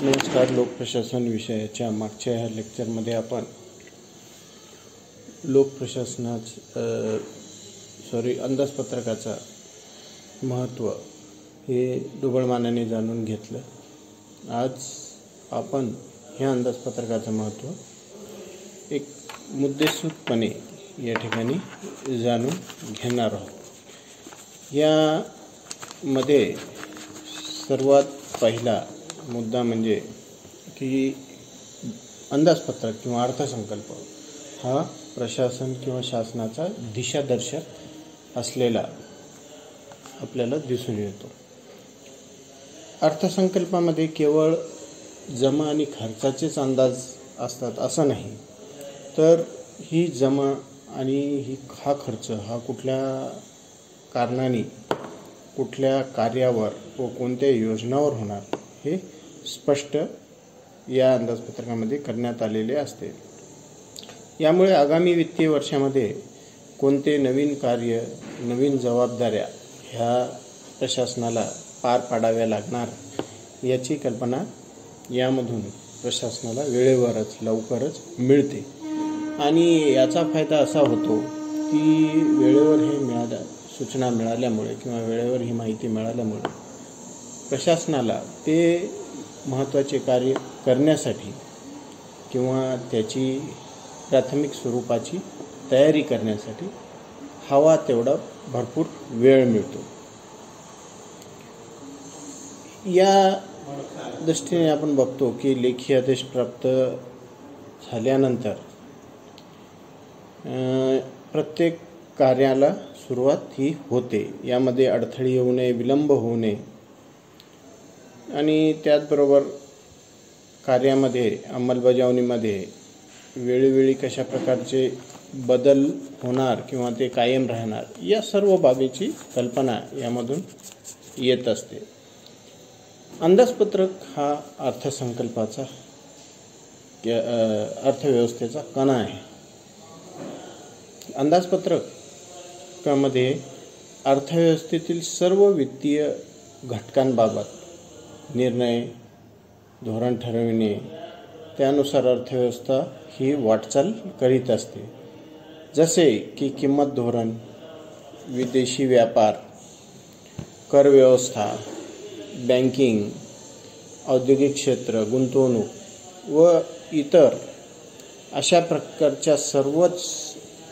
नमस्कार. लोकप्रशासन विषयाच्या मागच्या ह्या लेक्चरमध्ये आपण अंदाजपत्रकाचा महत्त्व हे ढोबळमानाने जाणून घेतलं. आज आपण ह्या अंदाजपत्रकाचं महत्त्व एक मुद्देसूदपणे या ठिकाणी जाणून घेणार आहोत. यामध्ये सर्वात पहिला मुद्दा म्हणजे की अंदाजपत्रक किंवा अर्थसंकल्प हा प्रशासन किंवा शासनाचा दिशादर्शक असलेला आपल्याला दिसून येतो. अर्थसंकल्पामध्ये केवळ जमा आणि खर्चाचेच अंदाज असतात असं नाही, तर ही जमा आणि हा खर्च हा कुठल्या कारणाने कुठल्या कार्यावर व कोणत्या योजनावर होणार हे स्पष्ट या अंदाजपत्रकामध्ये करण्यात आलेले असते. यामुळे आगामी वित्तीय वर्षामध्ये कोणते नवीन कार्य, नवीन जबाबदाऱ्या ह्या प्रशासनाला पार पाडाव्या लागणार याची कल्पना यामधून प्रशासनाला वेळेवरच लवकरच मिळते. आणि याचा फायदा असा होतो की वेळेवर हे सूचना मिळाल्यामुळे किंवा वेळेवर ही माहिती मिळाल्यामुळे प्रशासनाला ते महत्त्वाचे कार्य करण्यासाठी किंवा त्याची प्राथमिक स्वरूपाची तयारी करण्यासाठी हवा तेवढा भरपूर वेळ मिळतो. या दृष्टीने आपण बघतो की लेखी आदेश प्राप्त झाल्यानंतर प्रत्येक कार्याला सुरुवात ही होते. यामध्ये अडथळे येऊ नये, विलंब होऊ नये आणि त्याचबरोबर कार्यामध्ये अंमलबजावणीमध्ये वेळोवेळी कशा प्रकारचे बदल होणार किंवा ते कायम राहणार या सर्व बाबीची कल्पना यामधून येत असते. अंदाजपत्रक हा अर्थसंकल्पाचा अर्थव्यवस्थेचा कणा आहे. अंदाजपत्रकामध्ये अर्थव्यवस्थेतील सर्व वित्तीय घटकांबाबत निर्णय, धोरण ठरविणे, त्यानुसार अर्थव्यवस्था ही वाटचाल करीत असते. जसे की किंमत धोरण, विदेशी व्यापार, कर व्यवस्था, बँकिंग, औद्योगिक क्षेत्र, गुंतवणूक व इतर अशा प्रकारच्या सर्वच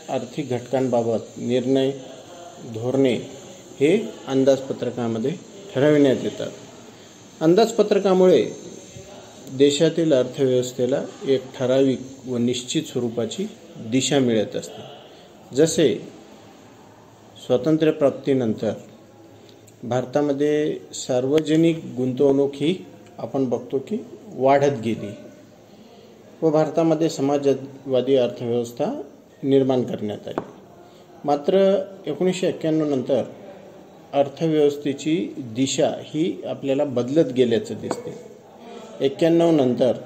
आर्थिक घटकांबाबत निर्णय, धोरणे हे अंदाजपत्रकामध्ये ठरविण्यात येतात. अंदाजपत्रकामुळे देशातील अर्थव्यवस्थेला एक ठराविक व निश्चित स्वरूपाची दिशा मिळत असते. जसे स्वातंत्र्यप्राप्तीनंतर भारतामध्ये सार्वजनिक गुंतवणूक ही आपण बघतो की वाढत गेली व भारतामध्ये समाजवादी अर्थव्यवस्था निर्माण करण्यात आली. मात्र 1991 नंतर अर्थव्यवस्थेची दिशा ही आपल्याला बदलत गेल्याचं दिसते. 91 नंतर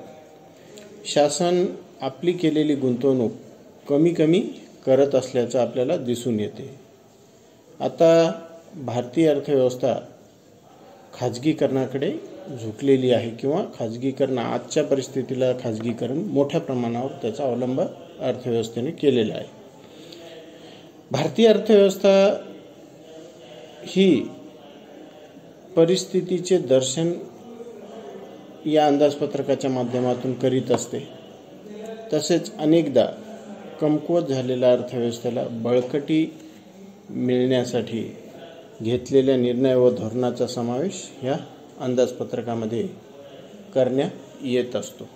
शासन आपली केलेली गुंतवणूक कमी करत असल्याचं आपल्याला दिसून येते. आता भारतीय अर्थव्यवस्था खाजगीकरणाकडे झुकलेली आहे किंवा आजच्या परिस्थितीला खाजगीकरण मोठ्या प्रमाणावर त्याचा अवलंब अर्थव्यवस्थेने केलेला आहे. भारतीय अर्थव्यवस्था ही परिस्थितीचे दर्शन या अंदाजपत्रकाच्या माध्यमातून करीत असते. तसेच अनेकदा कमकुवत झालेल्या अर्थव्यवस्थेला बळकटी मिळण्यासाठी घेतलेल्या निर्णय व धोरणाचा समावेश ह्या अंदाजपत्रकामध्ये करण्यात येत असतो.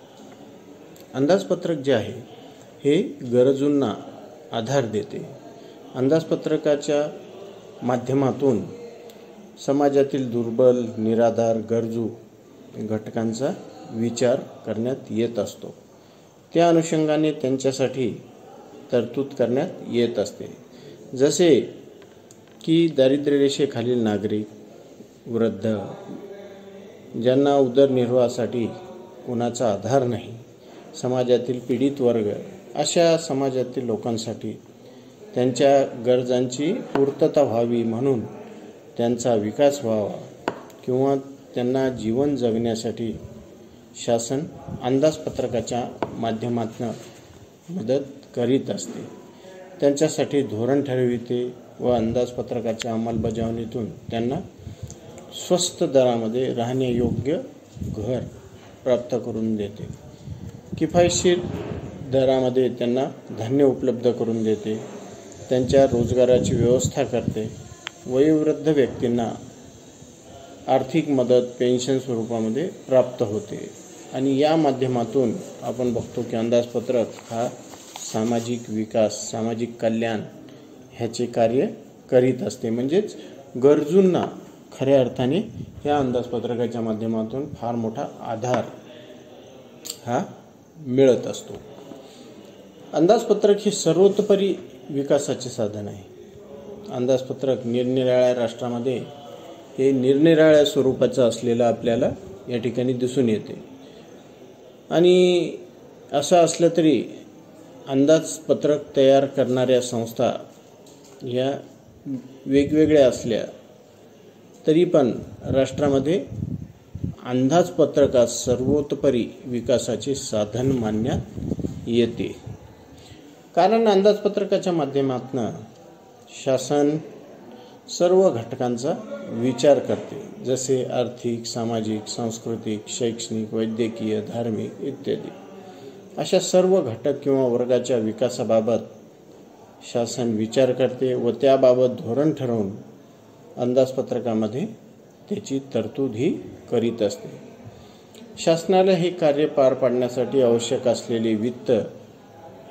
अंदाजपत्रक जे आहे हे गरजूंना आधार देते. अंदाजपत्रकाच्या माध्यमातून समाजातील दुर्बल, निराधार, गरजू घटकांचा विचार करण्यात येत असतो. त्या अनुषंगाने त्यांच्यासाठी तरतूद करण्यात येत असते. जसे की दारिद्र्यरेषेखालील नागरिक, वृद्ध, ज्यांना उदरनिर्वाहासाठी कोणाचा आधार नाही, समाजातील पीडित वर्ग अशा समाजातील लोकांसाठी त्यांच्या गरजांची पूर्तता व्हावी म्हणून त्यांचा विकास व्हावा किंवा त्यांना जीवन जगण्यासाठी शासन अंदाजपत्रकाच्या माध्यमातून मदत करीत असते. त्यांच्यासाठी धोरण ठरविते व अंदाजपत्रकाच्या अंमलबजावणीतून त्यांना स्वस्त दरामध्ये राहण्यायोग्य घर प्राप्त करून देते. किफायतशीर दरामध्ये त्यांना धान्य उपलब्ध करून देते. त्यांच्या रोजगाराची व्यवस्था करते. वयोवृद्ध व्यक्तींना आर्थिक मदत पेन्शन स्वरूपामध्ये प्राप्त होते. आणि या माध्यमातून आपण बघतो की अंदाजपत्रक हा सामाजिक विकास, सामाजिक कल्याण ह्याचे कार्य करीत असते. म्हणजेच गरजूंना खऱ्या अर्थाने या अंदाजपत्रकाच्या माध्यमातून फार मोठा आधार हा मिळत असतो. अंदाजपत्रक हे सर्वतोपरी विकासाचे साधन आहे. अंदाजपत्रक निरनिराळ्या राष्ट्रामध्ये हे निरनिराळ्या स्वरूपाचं असलेलं आपल्याला या ठिकाणी दिसून येते. आणि असं असलं तरी अंदाजपत्रक तयार करणाऱ्या संस्था या वेगवेगळ्या असल्या तरी पण राष्ट्रामध्ये अंदाजपत्रकास सर्वतोपरी विकासाचे साधन मानण्यात येते. कारण अंदाजपत्रकाच्या माध्यमातून शासन सर्व घटकांचा विचार करते, जसे आर्थिक, सामाजिक, सांस्कृतिक, शैक्षणिक, वैद्यकीय, धार्मिक इत्यादी. अशा सर्व घटक किंवा वर्गाच्या विकासाबाबत शासन विचार करते व त्याबाबत धोरण ठरवून अंदाजपत्रकामध्ये त्याची तरतूद ही करीत असते. शासनाला हे कार्य पार पाडण्यासाठी आवश्यक असलेले वित्त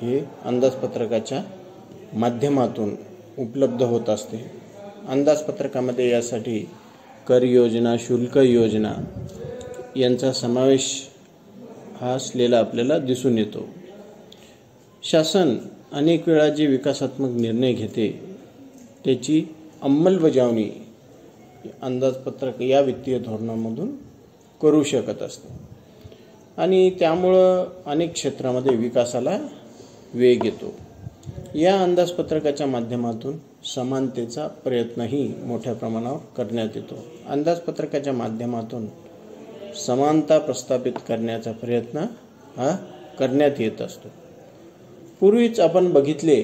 हे अंदाजपत्रकाच्या माध्यमातून उपलब्ध होत असते. अंदाजपत्रकामध्ये यासाठी कर योजना, शुल्क योजना यांचा समावेश हा असलेला आपल्याला दिसून येतो. शासन अनेक वेळा जे विकासात्मक निर्णय घेते त्याची अंमलबजावणी अंदाजपत्रक या वित्तीय धोरणामधून करू शकत असते. आणि त्यामुळं अनेक क्षेत्रामध्ये विकासाला वेग येतो. या अंदाजपत्रकाच्या माध्यमातून समानतेचा प्रयत्नही मोठ्या प्रमाणावर करण्यात येतो. अंदाजपत्रकाच्या माध्यमातून समानता प्रस्थापित करण्याचा प्रयत्न हा करण्यात येत असतो. पूर्वीच आपण बघितले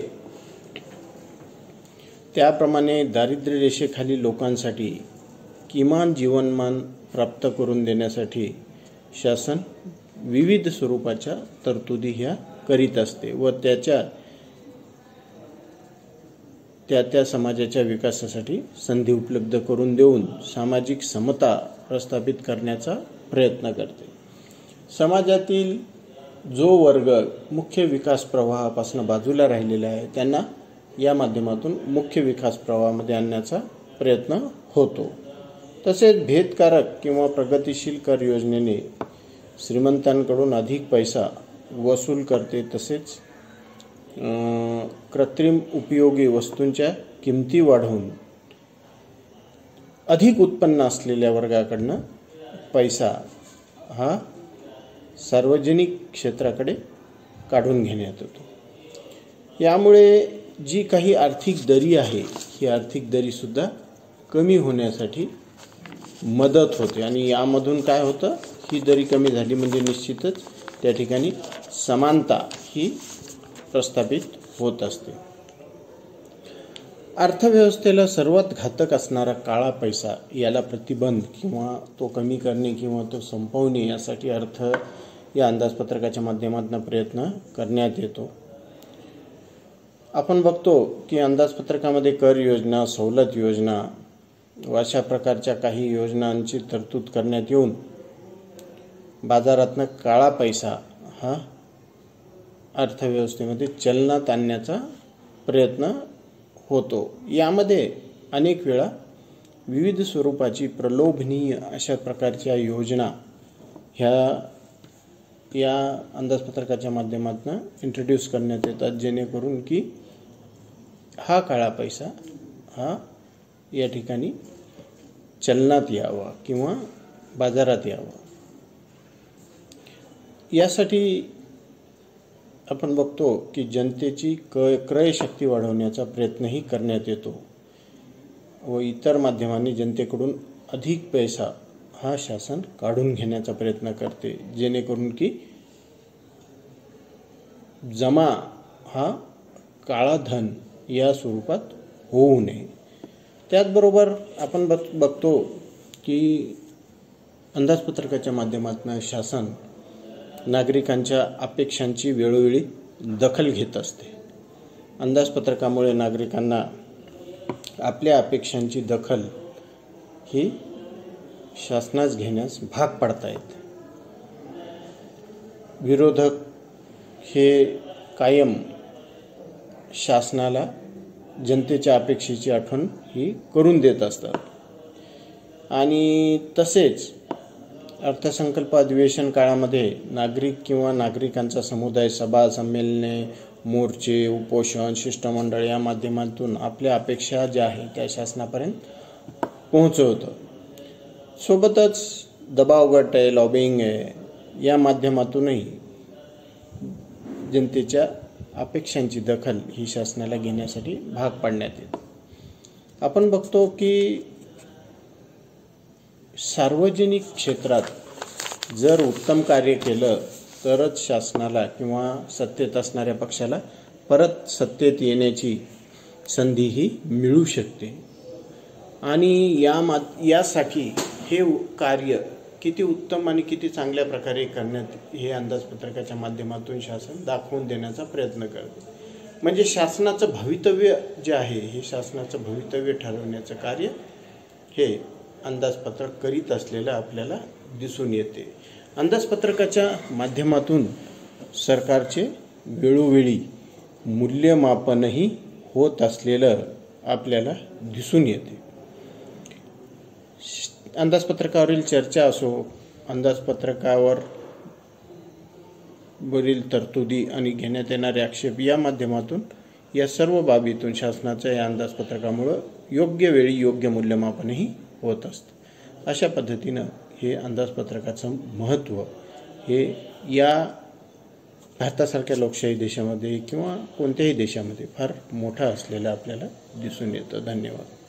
त्याप्रमाणे दारिद्र्य रेषेखालील लोकांसाठी किमान जीवनमान प्राप्त करून देण्यासाठी शासन विविध स्वरूपाच्या तरतुदी ह्या करीत असते व त्या समाजाच्या विकासासाठी संधी उपलब्ध करून देऊन सामाजिक समता प्रस्थापित करण्याचा प्रयत्न करते. समाजातील जो वर्ग मुख्य विकास प्रवाहापासून बाजूला राहिलेला आहे त्यांना या माध्यमातून मुख्य विकास प्रवाहामध्ये आणण्याचा प्रयत्न होतो. तसेच भेदकारक किंवा प्रगतिशील कर योजनेने श्रीमंतांकडून अधिक पैसा वसूल करते. तसेच कृत्रिम उपयोगी वस्तूंच्या किमती वाढवून अधिक उत्पन्न असलेल्या वर्गाकडनं पैसा हा सार्वजनिक क्षेत्राकडे काढून घेण्यात येतो. यामुळे जी काही आर्थिक दरी आहे ही आर्थिक दरीसुद्धा कमी होण्यासाठी मदत होते. आणि यामधून काय होतं, ही दरी कमी झाली म्हणजे निश्चितच त्या ठिकाणी समानता ही प्रस्थापित होत असते. अर्थव्यवस्थेला सर्वात घातक असणारा काळा पैसा याला प्रतिबंध किंवा तो कमी करणे किंवा तो संपवणे यासाठी या अंदाजपत्रकाच्या माध्यमातून प्रयत्न करण्यात येतो. आपण बघतो की अंदाजपत्रकामध्ये कर योजना, सवलत योजना अशा प्रकारच्या काही योजनांची तरतूद करण्यात येऊन बाजारातनं काळा पैसा हा अर्थव्यवस्थेमध्ये चलनात आणण्याचा प्रयत्न होतो. यामध्ये अनेक वेळा विविध स्वरूपाची प्रलोभनीय अशा प्रकारच्या योजना या अंदाजपत्रकाच्या माध्यमातून इंट्रोड्यूस करण्यात येतात, जेणेकरून की हा काळा पैसा हा या ठिकाणी चलनात यावा किंवा बाजारात यावा. यासाठी आपण बघतो की जनतेची क्रयशक्ती वाढवण्याचा प्रयत्नही करण्यात येतो व इतर माध्यमांनी जनतेकडून अधिक पैसा हा शासन काढून घेण्याचा प्रयत्न करते, जेणेकरून की जमा हा काळा धन या स्वरूपात होऊ नये. त्याचबरोबर आपण बघतो की अंदाजपत्रकाच्या माध्यमातून शासन नागरिकांच्या अपेक्षांची वेळोवेळी दखल घेत असते. अंदाजपत्रकामुळे नागरिकांना आपल्या अपेक्षांची दखल ही शासनास घेण्यास भाग पडतायत. विरोधक हे कायम शासनाला जनतेच्या अपेक्षेची आठवण ही करून देत असतात. आणि तसेच अर्थसंकल्प अधिवेशन काळामध्ये नागरिक किंवा नागरिकांचा समुदाय सभा, संमेलने, मोर्चे, उपोषण, शिष्टमंडळ या माध्यमातून आपल्या अपेक्षा ज्या आहेत त्या शासनापर्यंत पोहोचवतं. सोबतच दबाव गट आहे, लॉबिंग आहे, या माध्यमातूनही जनतेच्या अपेक्षांची दखल ही शासनाला घेण्यासाठी भाग पाडण्यात येते. आपण बघतो की सार्वजनिक क्षेत्रात जर उत्तम कार्य केलं तरच शासनाला किंवा सत्तेत असणाऱ्या पक्षाला परत सत्तेत येण्याची संधी ही मिळू शकते. आणि यासाठी हे कार्य किती उत्तम आणि किती चांगल्या प्रकारे करण्यात हे अंदाजपत्रकाच्या माध्यमातून शासन दाखवून देण्याचा प्रयत्न करते. म्हणजे शासनाचं भवितव्य जे आहे हे शासनाचं भवितव्य ठरवण्याचं कार्य हे अंदाजपत्रक करीत असलेलं आपल्याला दिसून येते. अंदाजपत्रकाच्या माध्यमातून सरकारचे वेळोवेळी मूल्यमापनही होत असलेलं आपल्याला दिसून येते. अंदाजपत्रकावरील चर्चा असो, अंदाजपत्रकावर वरील तरतुदी आणि घेण्यात येणारे आक्षेप या माध्यमातून या सर्व बाबीतून शासनाच्या या अंदाजपत्रकामुळं योग्य वेळी योग्य मूल्यमापनही होत असतं. अशा पद्धतीनं हे अंदाजपत्रकाचं महत्त्व हे या भारतासारख्या लोकशाही देशामध्ये किंवा कोणत्याही देशामध्ये फार मोठं असलेलं आपल्याला दिसून येतं. धन्यवाद.